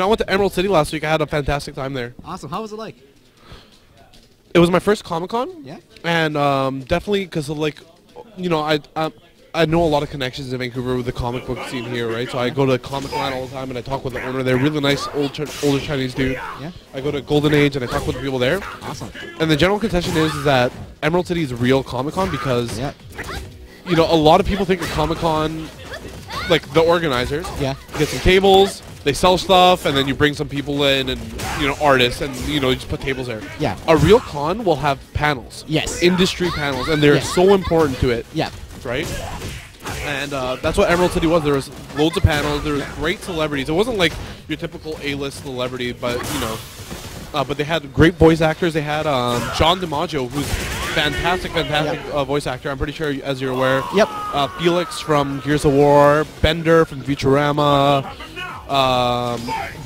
I went to Emerald City last week. I had a fantastic time there. Awesome. How was it like? It was my first Comic-Con. Yeah. And definitely because of like, I know a lot of connections in Vancouver with the comic book scene here, right? So I go to Comic-Con all the time and I talk with the owner. They're really nice, older Chinese dude. Yeah. I go to Golden Age and I talk with the people there. Awesome. And the general contention is that Emerald City is real Comic-Con because, Yeah. a lot of people think of Comic-Con, like the organizers. Yeah. Get some tables, they sell stuff, and then you bring some people in and, artists, and, you just put tables there. Yeah. A real con will have panels. Yes. Industry panels, and they're Yeah. so important to it. Yeah. Right? And that's what Emerald City was. There was loads of panels. There was great celebrities. It wasn't like your typical A-list celebrity, but, but they had great voice actors. They had John DiMaggio, who's fantastic voice actor. I'm pretty sure, as you're aware. Yep. Felix from Gears of War, Bender from Futurama,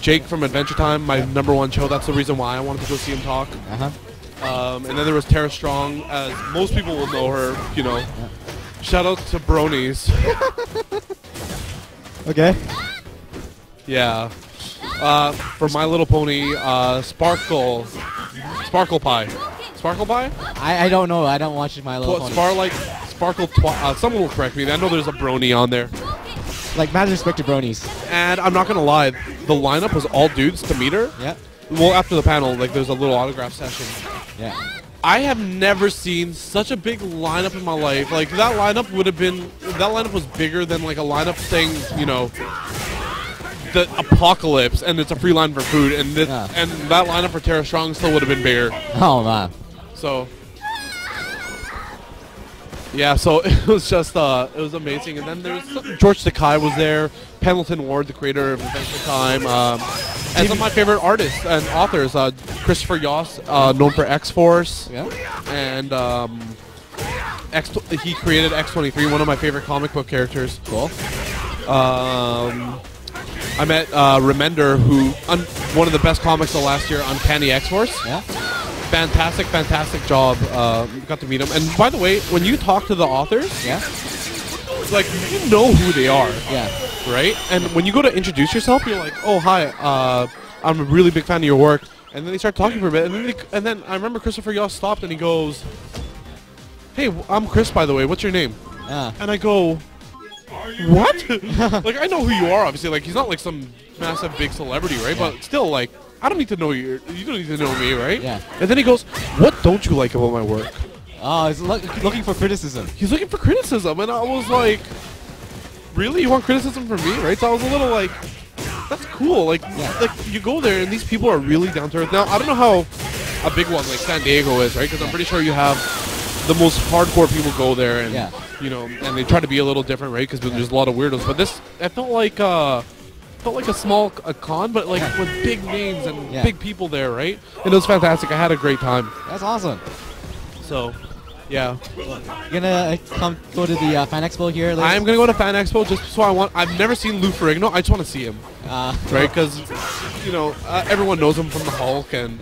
Jake from Adventure Time, my #1 show. That's the reason why I wanted to go see him talk. And then there was Tara Strong, as most people will know her, Shout out to Bronies. Okay. Yeah. For My Little Pony, Sparkle Pie. Sparkle Pie? I don't know. I don't watch My Little Pony. Sparkle. Someone will correct me. I know there's a Brony on there. Like, mad respect to bronies. And I'm not gonna lie, the lineup was all dudes to meet her. Yeah. Well, after the panel, like, there's a little autograph session. Yeah. I have never seen such a big lineup in my life. Like, that lineup was bigger than, like, a lineup saying, the apocalypse, and it's a free line for food, and and that lineup for Tara Strong still would have been bigger. Oh, man. So, yeah, so it was just, it was amazing. And then there's George Takei was there, Pendleton Ward, the creator of Adventure Time, and some of my favorite artists and authors, Christopher Yoss, known for X-Force, and he created X-23, one of my favorite comic book characters. Cool. I met Remender, who, one of the best comics of last year, Uncanny X-Force. Yeah. Fantastic job. Got to meet him. And by the way, when you talk to the authors, like, you know who they are. Yeah. Right? And when you go to introduce yourself, you're like, oh, hi, I'm a really big fan of your work. And then they start talking for a bit. And then I remember Christopher Yoss stopped and he goes, hey, I'm Chris, by the way. What's your name? And I go, what? Like, I know who you are, obviously. Like, he's not like some massive big celebrity, right? Yeah. But still, like, I don't need to know you. You don't need to know me, right? Yeah. And then he goes, what don't you like about my work? Oh, he's looking for criticism. He's looking for criticism. And I was like, really? You want criticism from me, right? So I was a little like, that's cool. Like, like, you go there and these people are really down to earth. Now, I don't know how a big one like San Diego is, right? Because I'm pretty sure you have the most hardcore people go there and, and they try to be a little different, right? Because there's a lot of weirdos. But this, I felt like a small con, but like with big names and big people there, right? And it was fantastic. I had a great time. That's awesome. So, yeah. You're gonna go to the Fan Expo here? I'm gonna go to Fan Expo just so I've never seen Lou Ferrigno. I just want to see him, right? Because everyone knows him from the Hulk and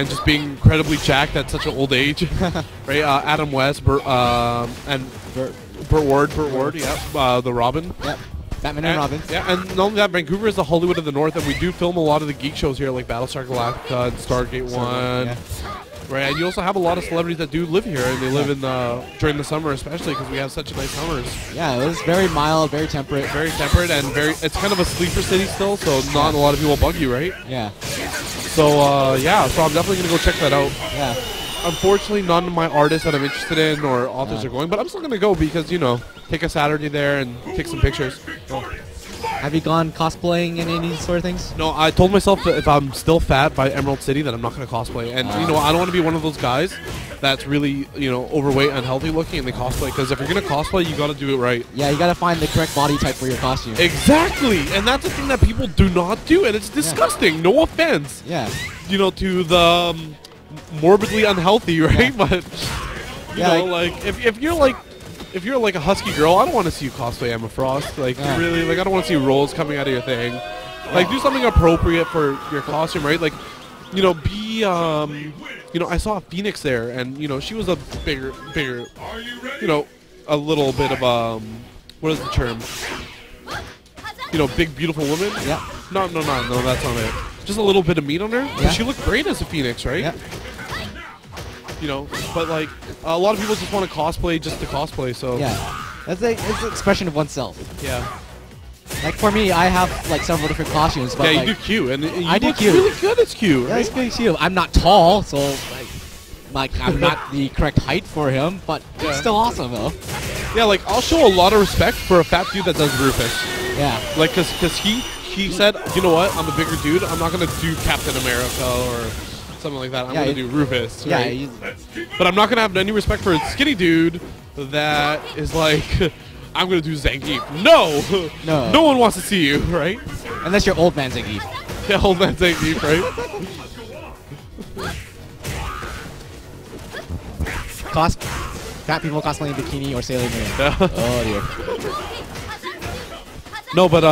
just being incredibly jacked at such an old age, right? Adam West, and Burt Ward, the Robin. Yep. Batman and Robin. Yeah, and not only that, Vancouver is the Hollywood of the North, and we do film a lot of the geek shows here, like Battlestar Galactica and Stargate 1. Right, and you also have a lot of celebrities that do live here, and they live in during the summer, especially because we have such nice summers. Yeah, it was very mild, very temperate. Very temperate, and it's kind of a sleeper city still, so not a lot of people bug you, right? Yeah. So, so I'm definitely going to go check that out. Yeah. Unfortunately, none of my artists that I'm interested in or authors are going, but I'm still going to go because, take a Saturday there and take some pictures. Have you gone cosplaying and any sort of things? No, I told myself that if I'm still fat by Emerald City, that I'm not going to cosplay. And, I don't want to be one of those guys that's really, overweight, unhealthy looking, and they cosplay. Because if you're going to cosplay, you got to do it right. Yeah, you got to find the correct body type for your costume. Exactly! And that's the thing that people do not do, and it's disgusting. No offense. Yeah. To the morbidly unhealthy, right? But, if you're like a husky girl, I don't want to see you cosplay Emma Frost. Like, really, like, I don't want to see rolls coming out of your thing. Like, do something appropriate for your costume, right? Like, I saw a Phoenix there, and, she was a bigger, a little bit of, what is the term? Big, beautiful woman. Yeah. No, that's not it. Just a little bit of meat on her. Yeah. She looked great as a Phoenix, right? Yeah. You know, but like a lot of people just want to cosplay just to cosplay. So Yeah. It's an expression of oneself. yeah. Like for me, I have like several different costumes, but Yeah, like, you do Q, and you I do look Q. really good as Q. yeah, Right? it's pretty cute. I'm not tall, so like I'm not the correct height for him, but Yeah. it's still awesome though. Yeah, like I'll show a lot of respect for a fat dude that does Rufus. Yeah. Like, cause he said, you know what? I'm a bigger dude. I'm not gonna do Captain America or something like that. I'm Yeah, gonna do Rufus. Yeah. Right? But I'm not gonna have any respect for a skinny dude that is like, I'm gonna do Zangief. No, No. no one wants to see you, right? Unless you're old man Zangief. Yeah, old man Zangief, right? Fat people cosplaying bikini or Sailor Moon. Yeah. Oh dear. No, but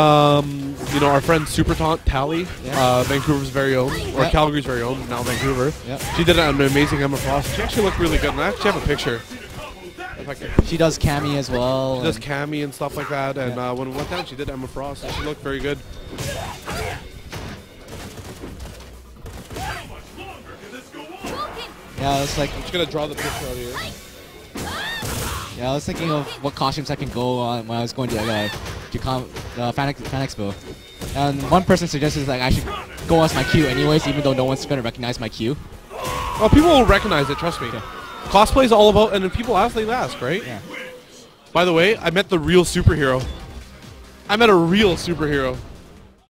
you know, our friend Super Tally, Yeah. Vancouver's very own, or Yeah. Calgary's very own, now Vancouver. Yeah. She did an amazing Emma Frost. She actually looked really good, and I actually have a picture. If I can. She does cami as well. She does cami and stuff like that, and Yeah. when we went down, she did Emma Frost. She looked very good. Yeah, it's like I'm just gonna draw the picture out here. yeah, I was thinking of what costumes I can go on when I was going to Fan Expo. And one person suggested like I should go as my Q anyways, even though no one's gonna recognize my Q. Oh, people will recognize it, trust me. Okay. Cosplay is all about, and if people ask, they ask, right? Yeah. By the way, I met the real superhero. I met a real superhero.